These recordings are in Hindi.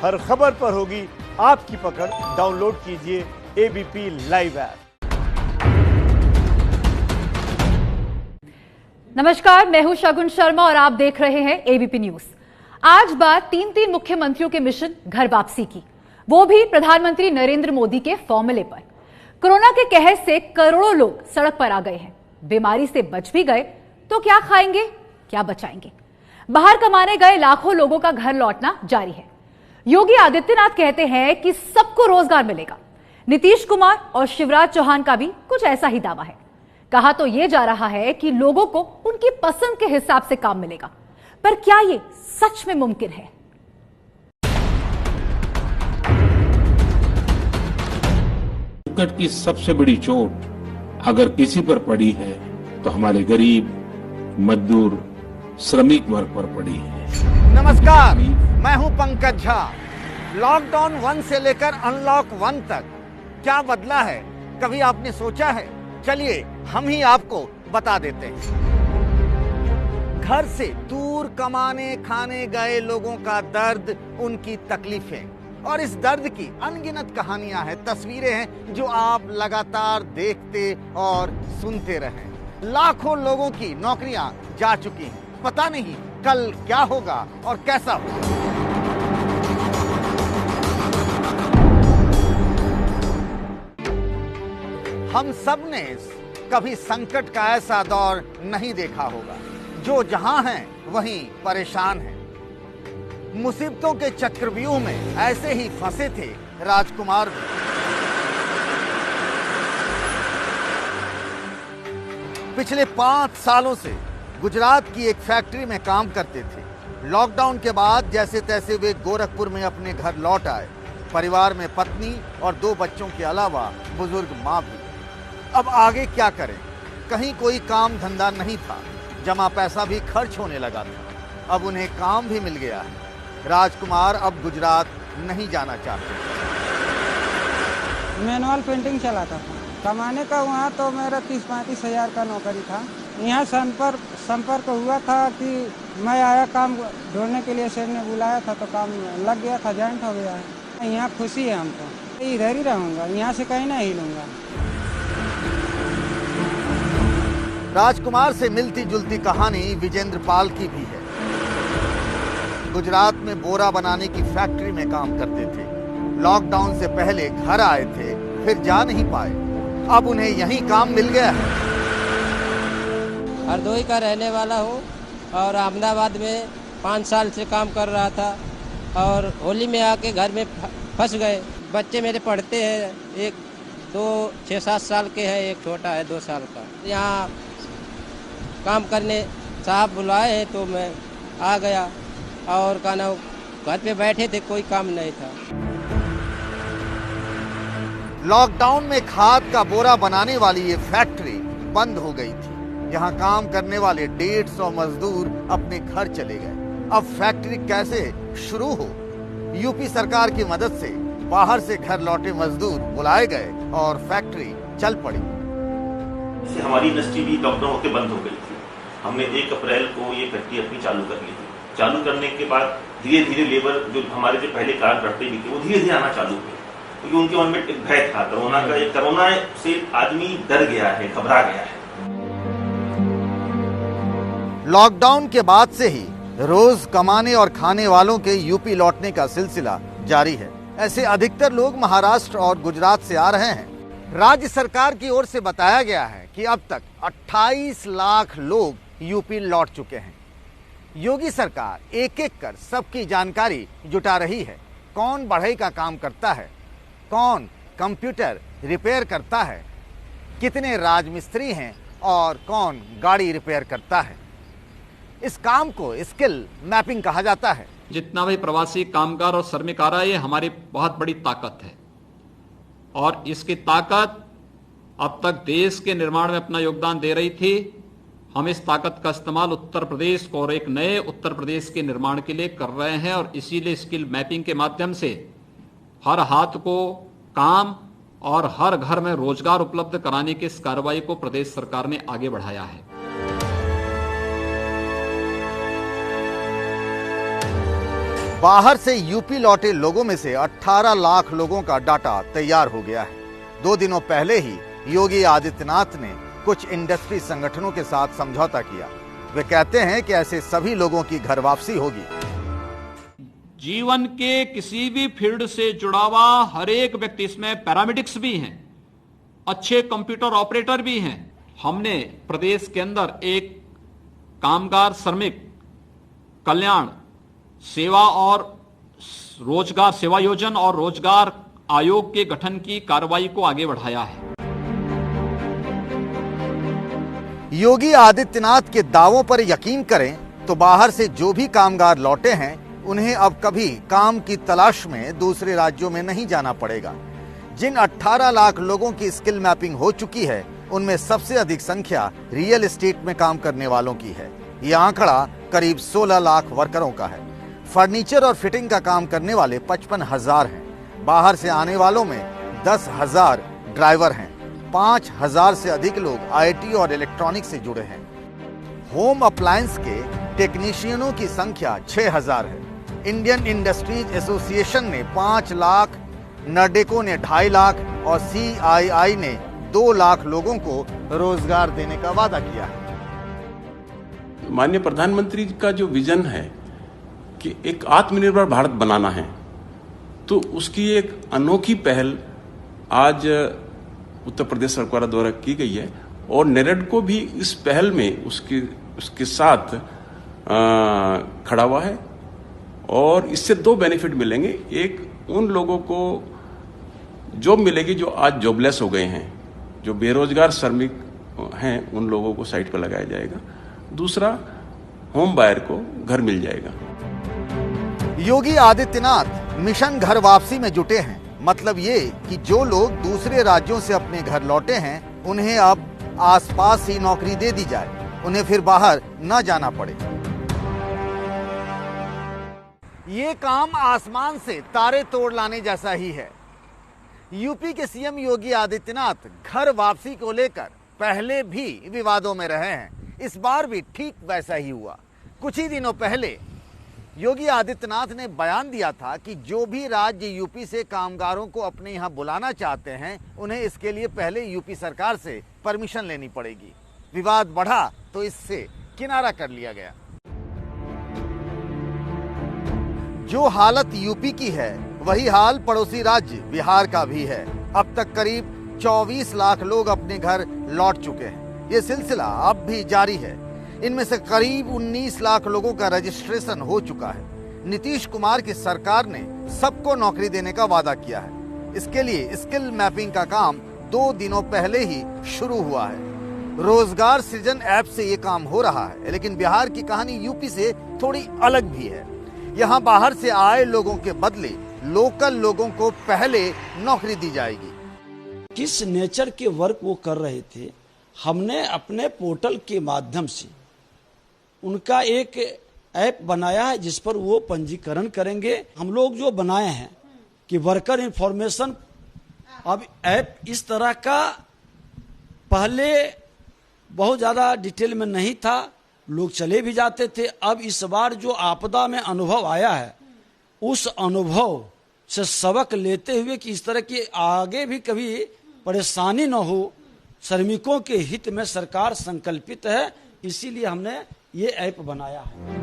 हर खबर पर होगी आपकी पकड़। डाउनलोड कीजिए एबीपी लाइव ऐप। नमस्कार, मैं हूं शगुन शर्मा और आप देख रहे हैं एबीपी न्यूज। आज बात तीन मुख्यमंत्रियों के मिशन घर वापसी की, वो भी प्रधानमंत्री नरेंद्र मोदी के फॉर्मूले पर। कोरोना के कहर से करोड़ों लोग सड़क पर आ गए हैं। बीमारी से बच भी गए तो क्या खाएंगे, क्या बचाएंगे? बाहर कमाने गए लाखों लोगों का घर लौटना जारी है। योगी आदित्यनाथ कहते हैं कि सबको रोजगार मिलेगा। नीतीश कुमार और शिवराज चौहान का भी कुछ ऐसा ही दावा है। कहा तो यह जा रहा है कि लोगों को उनकी पसंद के हिसाब से काम मिलेगा, पर क्या यह सच में मुमकिन है? संकट की सबसे बड़ी चोट अगर किसी पर पड़ी है तो हमारे गरीब, मजदूर, श्रमिक वर्ग पर पड़ी है। नमस्कार, मैं हूं पंकज झा। लॉकडाउन 1 से लेकर अनलॉक 1 तक क्या बदला है, कभी आपने सोचा है? चलिए हम ही आपको बता देते हैं। घर से दूर कमाने खाने गए लोगों का दर्द, उनकी तकलीफें और इस दर्द की अनगिनत कहानियां हैं, तस्वीरें हैं जो आप लगातार देखते और सुनते रहे। लाखों लोगों की नौकरियां जा चुकी हैं। पता नहीं कल क्या होगा और कैसा होगा। हम सब ने कभी संकट का ऐसा दौर नहीं देखा होगा। जो जहां हैं वहीं परेशान हैं। मुसीबतों के चक्रव्यूह में ऐसे ही फंसे थे राजकुमार भी। पिछले 5 सालों से गुजरात की एक फैक्ट्री में काम करते थे। लॉकडाउन के बाद जैसे तैसे वे गोरखपुर में अपने घर लौट आए। परिवार में पत्नी और 2 बच्चों के अलावा बुजुर्ग मां भी। अब आगे क्या करें? कहीं कोई काम धंधा नहीं था, जमा पैसा भी खर्च होने लगा था। अब उन्हें काम भी मिल गया है। राजकुमार अब गुजरात नहीं जाना चाहते। मैनुअल पेंटिंग चलाता था। कमाने का वहाँ तो मेरा 30-35 हज़ार का नौकरी था। यहाँ संपर्क हुआ था कि मैं आया काम ढूंढने के लिए, सर ने बुलाया था तो काम लग गया था, जॉइंट हो गया है। यहाँ खुशी है हमको, इधर ही रहूँगा, यहाँ से कहीं नहीं हिलूंगा। राजकुमार से मिलती जुलती कहानी विजेंद्र पाल की भी है। गुजरात में बोरा बनाने की फैक्ट्री में काम करते थे। लॉकडाउन से पहले घर आए थे, फिर जा नहीं पाए। अब उन्हें यहीं काम मिल गया है। हरदोई का रहने वाला हूँ और अहमदाबाद में 5 साल से काम कर रहा था और होली में आके घर में फंस गए। बच्चे मेरे पढ़ते हैं, एक 6-7 साल के हैं, एक छोटा है 2 साल का। यहाँ काम करने साहब बुलाए हैं तो मैं आ गया और कहना घर पे बैठे थे, कोई काम नहीं था। लॉकडाउन में खाद का बोरा बनाने वाली ये फैक्ट्री बंद हो गई थी। यहाँ काम करने वाले 150 मजदूर अपने घर चले गए। अब फैक्ट्री कैसे शुरू हो? यूपी सरकार की मदद से बाहर से घर लौटे मजदूर बुलाए गए और फैक्ट्री चल पड़ी। हमारी इंडस्ट्री भी लॉकडाउन होकर बंद हो गई थी। हमने 1 अप्रैल को ये फैक्ट्री अपनी चालू कर ली थी। चालू करने के बाद धीरे धीरे लेबर जो हमारे जो पहले कार्य करते भी थे वो धीरे धीरे आना चालू हुए, क्योंकि उनके मन में एक भय था कोरोना का। कोरोना से आदमी डर गया है, घबरा गया है। लॉकडाउन के बाद से ही रोज कमाने और खाने वालों के यूपी लौटने का सिलसिला जारी है। ऐसे अधिकतर लोग महाराष्ट्र और गुजरात से आ रहे हैं। राज्य सरकार की ओर से बताया गया है कि अब तक 28 लाख लोग यूपी लौट चुके हैं। योगी सरकार एक एक कर सबकी जानकारी जुटा रही है। कौन बढ़ई का काम करता है, कौन कंप्यूटर रिपेयर करता है, कितने राजमिस्त्री हैं और कौन गाड़ी रिपेयर करता है। इस काम को स्किल मैपिंग कहा जाता है। जितना भी प्रवासी कामगार और श्रमिक आ रहा है, ये हमारी बहुत बड़ी ताकत है और इसकी ताकत अब तक देश के निर्माण में अपना योगदान दे रही थी। हम इस ताकत का इस्तेमाल उत्तर प्रदेश को और एक नए उत्तर प्रदेश के निर्माण के लिए कर रहे हैं और इसीलिए स्किल मैपिंग के माध्यम से हर हाथ को काम और हर घर में रोजगार उपलब्ध कराने की इस कार्रवाई को प्रदेश सरकार ने आगे बढ़ाया है। बाहर से यूपी लौटे लोगों में से 18 लाख लोगों का डाटा तैयार हो गया है। 2 दिनों पहले ही योगी आदित्यनाथ ने कुछ इंडस्ट्री संगठनों के साथ समझौता किया। वे कहते हैं कि ऐसे सभी लोगों की घर वापसी होगी। जीवन के किसी भी फील्ड से जुड़ा हुआ हर एक व्यक्ति, इसमें पैरामेडिक्स भी हैं, अच्छे कंप्यूटर ऑपरेटर भी हैं। हमने प्रदेश के अंदर एक कामगार श्रमिक कल्याण सेवा और रोजगार सेवा योजना और रोजगार आयोग के गठन की कार्रवाई को आगे बढ़ाया है। योगी आदित्यनाथ के दावों पर यकीन करें तो बाहर से जो भी कामगार लौटे हैं उन्हें अब कभी काम की तलाश में दूसरे राज्यों में नहीं जाना पड़ेगा। जिन 18 लाख लोगों की स्किल मैपिंग हो चुकी है उनमें सबसे अधिक संख्या रियल एस्टेट में काम करने वालों की है। यह आंकड़ा करीब 16 लाख वर्करों का है। फर्नीचर और फिटिंग का काम करने वाले 55,000 हैं। बाहर से आने वालों में 10,000 ड्राइवर हैं। 5,000 से अधिक लोग आईटी और इलेक्ट्रॉनिक से जुड़े हैं। होम अप्लायंस के टेक्नीशियनों की संख्या 6,000 है। इंडियन इंडस्ट्रीज एसोसिएशन ने 5 लाख, नर्डेको ने 2.5 लाख और CII ने 2 लाख लोगों को रोजगार देने का वादा किया है। माननीय प्रधानमंत्री का जो विजन है कि एक आत्मनिर्भर भारत बनाना है, तो उसकी एक अनोखी पहल आज उत्तर प्रदेश सरकार द्वारा की गई है और नेरेड को भी इस पहल में उसके साथ खड़ा हुआ है। और इससे 2 बेनिफिट मिलेंगे। एक, उन लोगों को जॉब मिलेगी जो आज जॉबलेस हो गए हैं, जो बेरोजगार श्रमिक हैं, उन लोगों को साइट पर लगाया जाएगा। दूसरा, होम बायर को घर मिल जाएगा। योगी आदित्यनाथ मिशन घर वापसी में जुटे हैं। मतलब ये कि जो लोग दूसरे राज्यों से अपने घर लौटे हैं उन्हें अब आसपास ही नौकरी दे दी जाए, उन्हें फिर बाहर न जाना पड़े। ये काम आसमान से तारे तोड़ लाने जैसा ही है। यूपी के सीएम योगी आदित्यनाथ घर वापसी को लेकर पहले भी विवादों में रहे हैं। इस बार भी ठीक वैसा ही हुआ। कुछ ही दिनों पहले योगी आदित्यनाथ ने बयान दिया था कि जो भी राज्य यूपी से कामगारों को अपने यहाँ बुलाना चाहते हैं उन्हें इसके लिए पहले यूपी सरकार से परमिशन लेनी पड़ेगी। विवाद बढ़ा तो इससे किनारा कर लिया गया। जो हालत यूपी की है वही हाल पड़ोसी राज्य बिहार का भी है। अब तक करीब 24 लाख लोग अपने घर लौट चुके हैं। ये सिलसिला अब भी जारी है। इनमें से करीब 19 लाख लोगों का रजिस्ट्रेशन हो चुका है। नीतीश कुमार की सरकार ने सबको नौकरी देने का वादा किया है। इसके लिए स्किल मैपिंग का काम 2 दिनों पहले ही शुरू हुआ है। रोजगार सृजन ऐप से ये काम हो रहा है। लेकिन बिहार की कहानी यूपी से थोड़ी अलग भी है। यहाँ बाहर से आए लोगों के बदले लोकल लोगों को पहले नौकरी दी जाएगी। किस नेचर के वर्क वो कर रहे थे, हमने अपने पोर्टल के माध्यम से उनका एक ऐप बनाया है जिस पर वो पंजीकरण करेंगे। हम लोग जो बनाए हैं कि वर्कर इंफॉर्मेशन, अब ऐप इस तरह का पहले बहुत ज़्यादा डिटेल में नहीं था, लोग चले भी जाते थे। अब इस बार जो आपदा में अनुभव आया है उस अनुभव से सबक लेते हुए कि इस तरह की आगे भी कभी परेशानी न हो, श्रमिकों के हित में सरकार संकल्पित है। इसीलिए हमने ये ऐप बनाया है।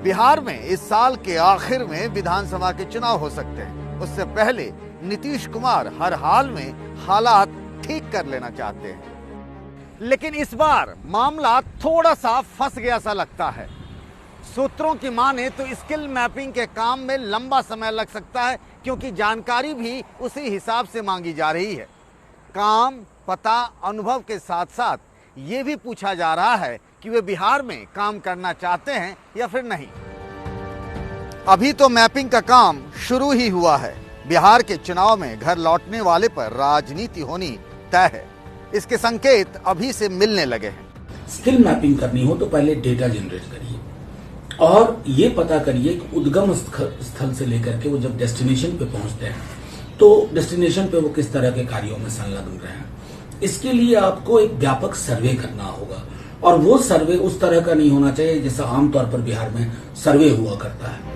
बिहार में इस साल के आखिर में विधानसभा के चुनाव हो सकते हैं। उससे पहले नीतीश कुमार हर हाल में हालात ठीक कर लेना चाहते हैं। लेकिन इस बार मामला थोड़ा सा फंस गया सा लगता है। सूत्रों की माने तो स्किल मैपिंग के काम में लंबा समय लग सकता है, क्योंकि जानकारी भी उसी हिसाब से मांगी जा रही है। काम, पता, अनुभव के साथ साथ ये भी पूछा जा रहा है कि वे बिहार में काम करना चाहते हैं या फिर नहीं। अभी तो मैपिंग का काम शुरू ही हुआ है। बिहार के चुनाव में घर लौटने वाले पर राजनीति होनी तय है। इसके संकेत अभी से मिलने लगे हैं। स्किल मैपिंग करनी हो तो पहले डेटा जनरेट करिए और ये पता करिए कि उद्गम स्थल से लेकर के वो जब डेस्टिनेशन पे पहुंचते हैं तो डेस्टिनेशन पे वो किस तरह के कार्यों में संलग्न रहे हैं। इसके लिए आपको एक व्यापक सर्वे करना होगा और वो सर्वे उस तरह का नहीं होना चाहिए जैसा आमतौर पर बिहार में सर्वे हुआ करता है।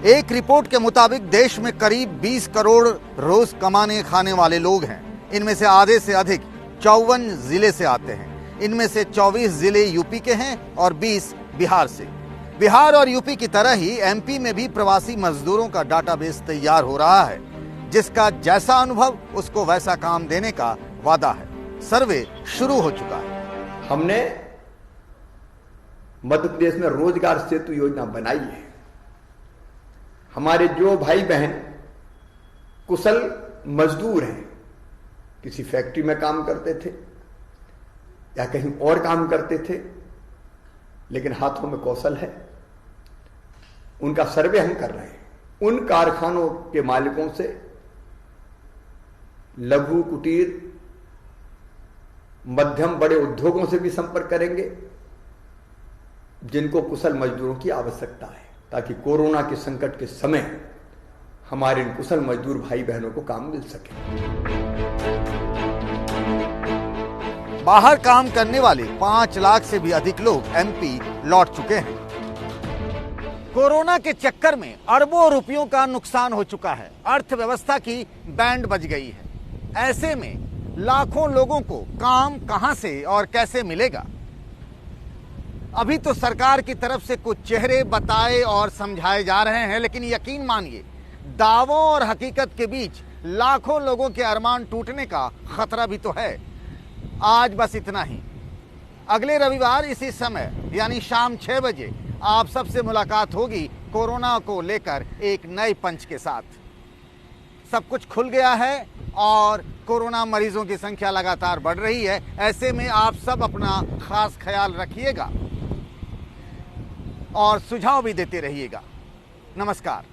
एक रिपोर्ट के मुताबिक देश में करीब 20 करोड़ रोज कमाने खाने वाले लोग हैं। इनमें से आधे से अधिक 54 जिले से आते हैं। इनमें से 24 जिले यूपी के हैं और 20 बिहार से। बिहार और यूपी की तरह ही एमपी में भी प्रवासी मजदूरों का डाटाबेस तैयार हो रहा है, जिसका जैसा अनुभव उसको वैसा काम देने का वादा है। सर्वे शुरू हो चुका है। हमने मध्य प्रदेश में रोजगार सेतु योजना बनाई है। हमारे जो भाई बहन कुशल मजदूर हैं, किसी फैक्ट्री में काम करते थे या कहीं और काम करते थे, लेकिन हाथों में कौशल है, उनका सर्वे हम कर रहे हैं। उन कारखानों के मालिकों से, लघु कुटीर मध्यम बड़े उद्योगों से भी संपर्क करेंगे जिनको कुशल मजदूरों की आवश्यकता है, ताकि कोरोना के संकट के समय हमारे इन कुशल मजदूर भाई बहनों को काम मिल सके। बाहर काम करने वाले 5 लाख से भी अधिक लोग एमपी लौट चुके हैं। कोरोना के चक्कर में अरबों रुपयों का नुकसान हो चुका है। अर्थव्यवस्था की बैंड बज गई है। ऐसे में लाखों लोगों को काम कहां से और कैसे मिलेगा? अभी तो सरकार की तरफ से कुछ चेहरे बताए और समझाए जा रहे हैं, लेकिन यकीन मानिए, दावों और हकीकत के बीच लाखों लोगों के अरमान टूटने का खतरा भी तो है। आज बस इतना ही। अगले रविवार इसी समय यानी शाम 6 बजे आप सबसे मुलाकात होगी कोरोना को लेकर एक नए पंच के साथ। सब कुछ खुल गया है और कोरोना मरीजों की संख्या लगातार बढ़ रही है। ऐसे में आप सब अपना खास ख्याल रखिएगा और सुझाव भी देते रहिएगा। नमस्कार।